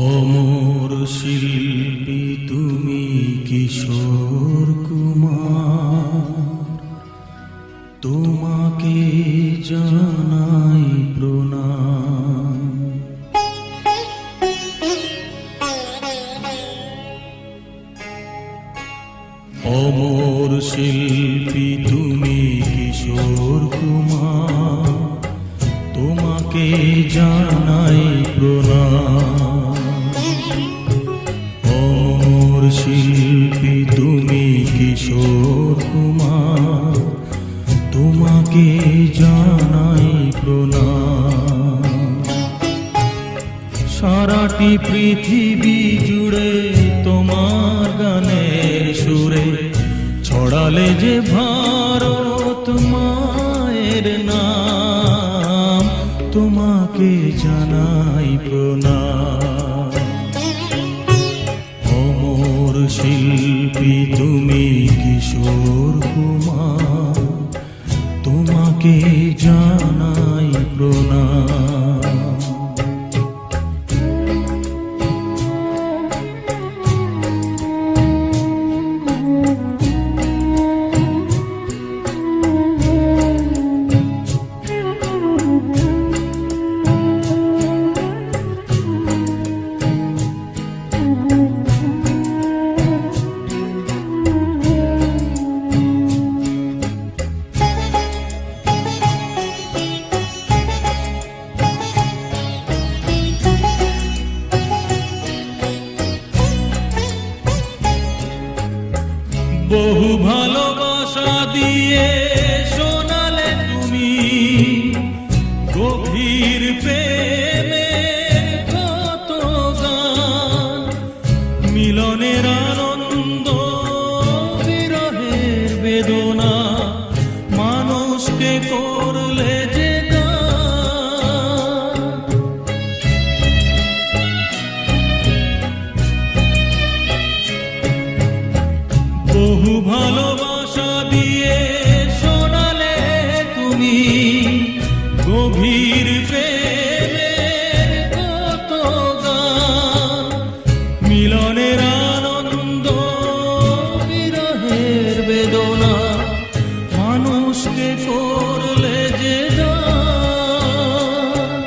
অমর শিল্পী তুমি কিশোর কুমার, তোমাকে জানাই প্রণাম। অমর শিল্পী তুমি কিশোর কুমার, তোমাকে জানাই প্রণাম। অমর শিল্পী তুমি কিশোর কুমার, তোমাকে জানাই প্রণাম। সারাটি পৃথিবী জুড়ে তোমার গানের সুরে ছড়ালে যে ভারত মায়ের নাম, তোমাকে জানাই প্রণাম। অমর শিল্পী তুমি কিশোর কুমার, তোমাকে জানাই প্রণাম। বহু ভালোবাসা দিয়ে শোনালে তুমি গভীর প্রেমের কত গান, মিলনের আনন্দ বিরহের বেদনা, মানুষকে করলে যে গান। বহু ভালোবাসা দিয়ে শোনালে তুমি গভীর প্রেমের কত গান, মিলনের আনন্দ বিরহের বেদনা, মানুষকে করলে যে গান।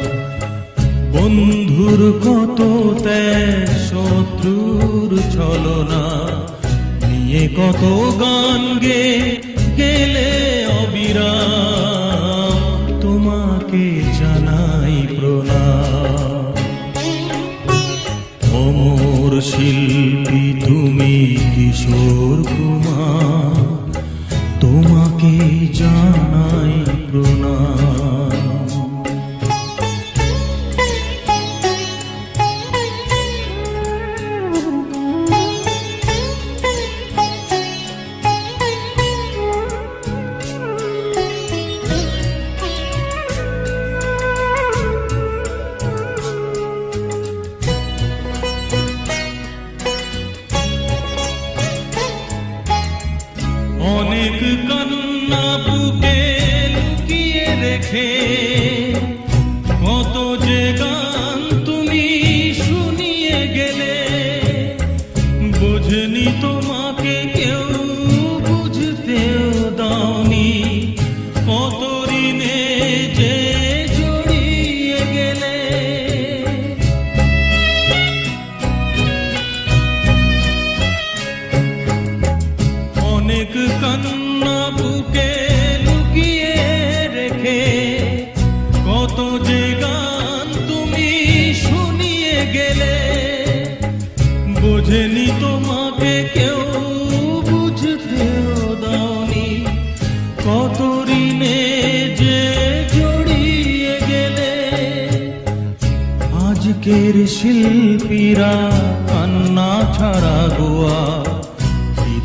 বন্ধুর কত ত্যাগ, শত্রুর ছলনা, কত গান গেলে অবিরাম, তোমাকে জানাই প্রণাম। অমর শিল্পী তুমি কিশোর কুমার, তোমাকে জানাই প্রণাম। অনেক কান্না বুকে লুকিয়ে রেখে কত যে গান তুমি শুনিয়ে গেলে, বুঝনি তোমাকে কেউ, বুঝতেও দাওনি, কত ঋণে যে জড়িয়ে গেলে। অনেক কান্না বুকে লুকিয়ে রেখে কত যে গান তুমি শুনিয়ে গেলে, বোঝেনি তোমাকে কেউ, বুঝতেও দাওনি, কত ঋণে যে জড়িয়ে গেলে। আজকের শিল্পীরা কান্না ছাড়া গোয়া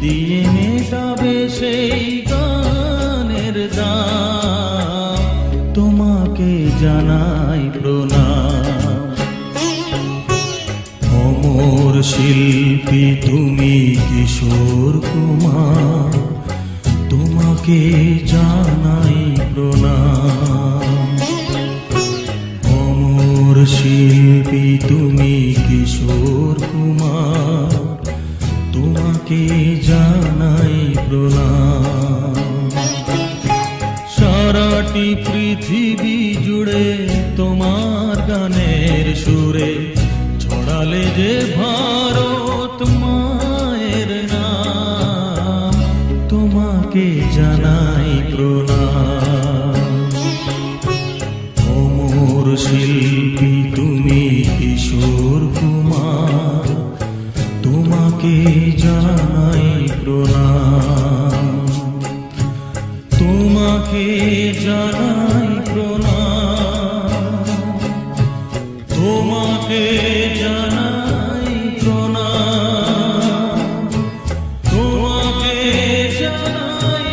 দিয়ে মেটাবে সেই গানের দাম, তোমাকে জানাই প্রণাম। অমর শিল্পী তুমি কিশোর কুমার, তোমাকে জানাই প্রণাম। অমর শিল্পী তুমি কিশোর কুমার, তোমাকে জানাই প্রণাম। সারাটি পৃথিবী জুড়ে তোমার গানের সুরে ছড়ালে যে ভারত মায়ের নাম, তোমাকে জানাই প্রণাম। অমর শিল্পী তুমি কিশোর কুমার, তোমাকে জানাই প্রণাম। তোমাকে জানাই প্রণাম, তোমাকে জানাই প্রণাম, তোমাকে জানাই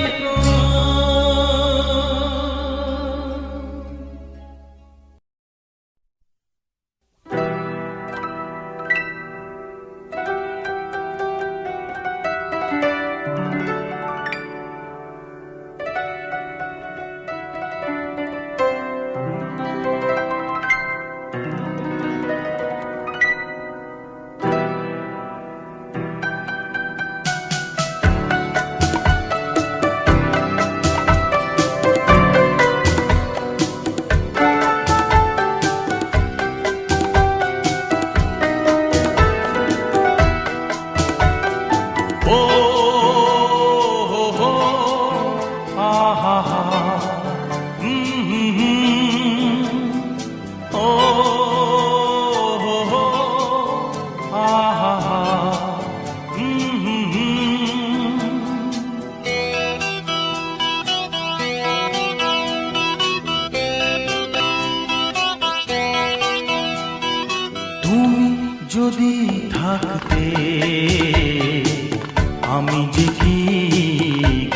যদি থাকতে আমি যে কি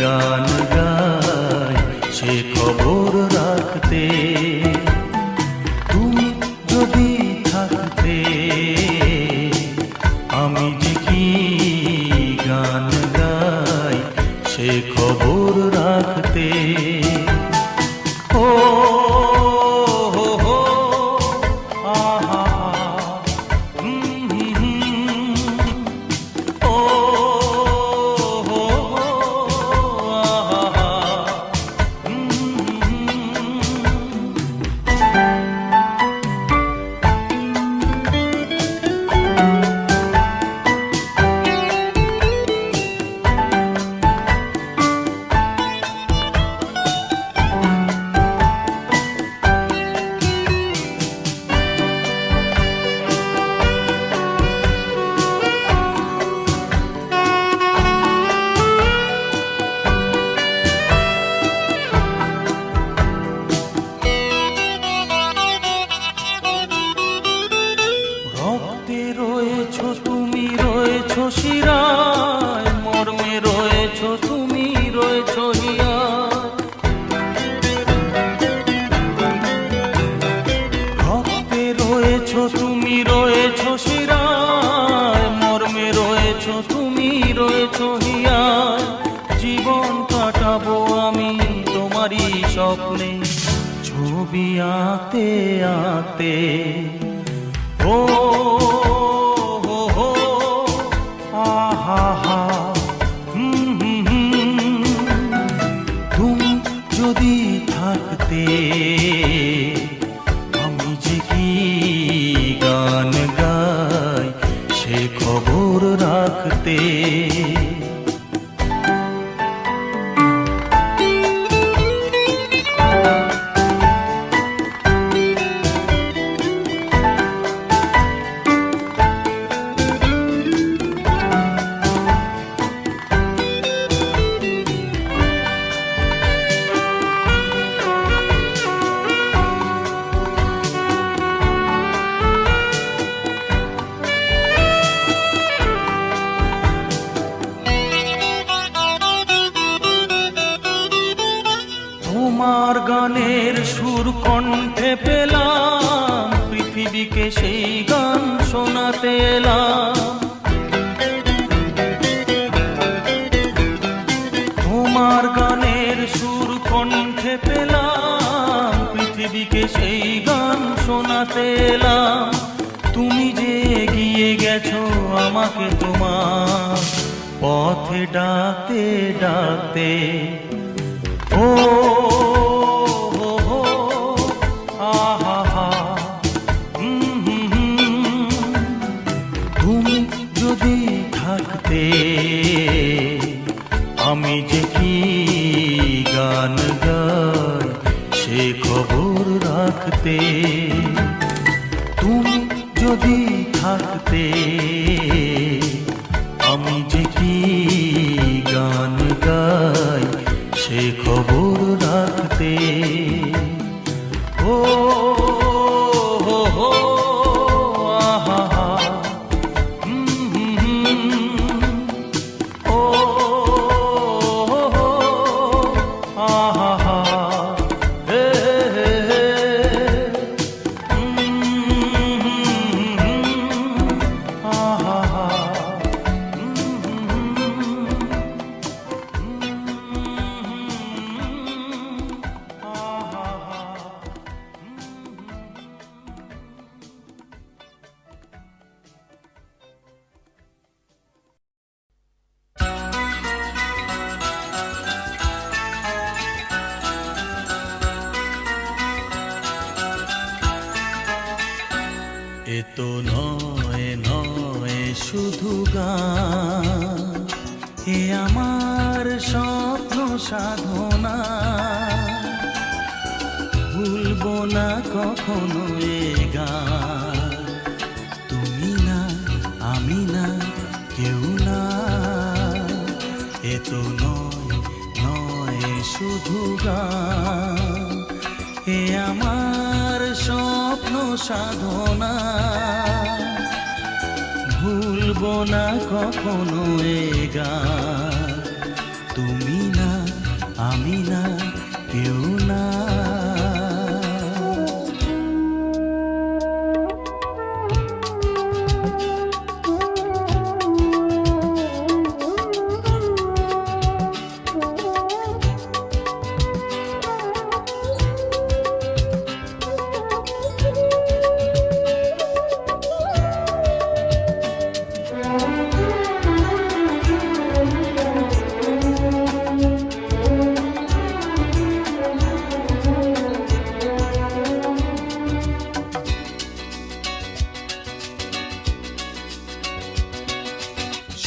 গান গাই সে খবর রাখতে। তুমি যদি থাকতে আমি যে কি গান গাই সে খবর রাখতে। ও শিরায়, মর্মে রয়েছ তুমি, রয়েছ হিয়ায়। রক্তে রয়েছ তুমি, রয়েছ শিরায়, মর্মে রয়েছ তুমি, রয়েছ হিয়ায়। জীবন কাটাবো আমি তোমারই স্বপ্নে, ছবি আঁকতে আঁকতে। ও তুমি যদি থাকতে আমি যে কি গান গাই সে খবর রাখতে। গানের সুর কণ্ঠে পেলাম, পৃথিবীকে সেই গান শোনাতে এলাম। তোমার গানের সুর কণ্ঠে পেলাম, পৃথিবীকে সেই গান শোনাতে এলাম। তুমি যে এগিয়ে গেছো আমাকে তোমার পথে ডাকতে ডাকতে। ও হো হো, আহা হা, তুমি যদি থাকতে আমি যে কি গান গাই সে খবর রাখতে। তুমি যদি থাকতে আমি যে কি গান গাই সে খবর রাখতে। ও হো হো, আহা হা, ও হো হো, আহা হা, হে হে হে, আহা হা। এ তো নয় নয় শুধু গান, এ আমার স্বপ্ন সাধনা। ভুলবো না কখনো এ গান, তুমি না আমি না কেউ না। এ তো নয় নয় শুধু গান, এ আমার স্বপ্ন সাধনা। ভুলবো না কখনো এ গান, তুমি না আমি না কেউ না।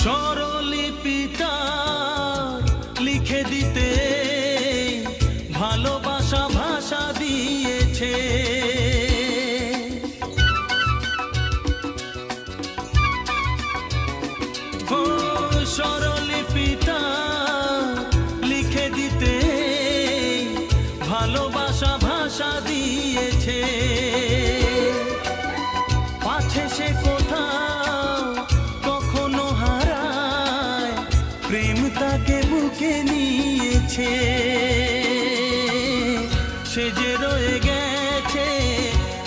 স্বরলিপিটা লিখে দিতে ভালোবাসা ভাষা দিয়েছে। ও স্বরলিপিটা লিখে দিতে ভালোবাসা ভাষা দিয়েছে। পাছে সে কোথাও কখনো হারায়, প্রেম তাকে বুকে নিয়েছে। সে যে রয়ে গেছে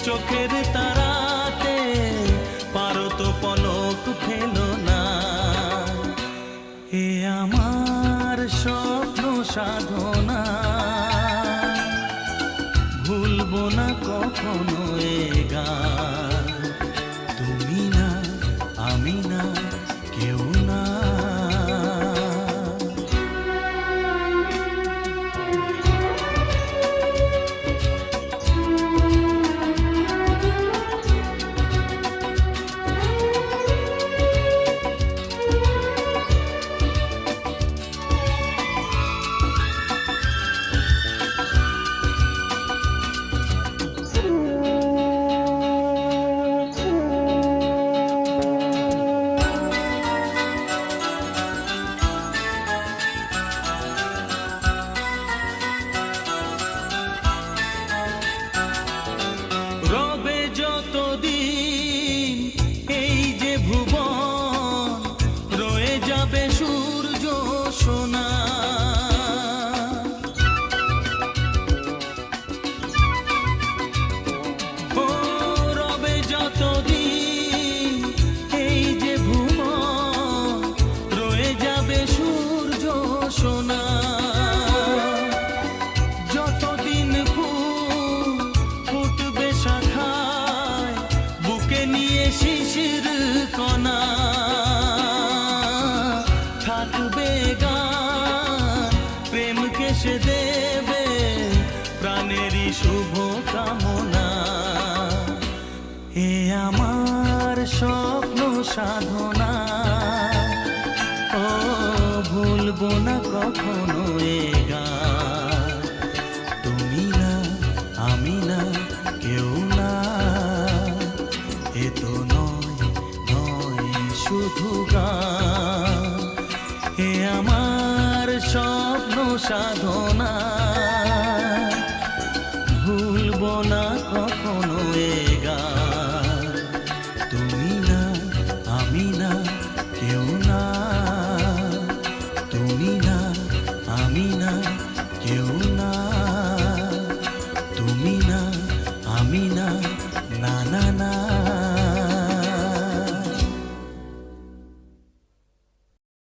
চোখের তারাতে, পারো তো পলক ফেলো না। এ আমার স্বপ্ন সাধনা, ভুলবো না কখনো এ গান, তুমি না আমি না কেউ না। শুভ কামনা। এ আমার স্বপ্ন সাধনা, ও ভুলবো না কখনো এ গান। তুমি না, আমি না, কেউ না, এ তো নয় নয় শুধু গান। এ আমার স্বপ্ন সাধনা।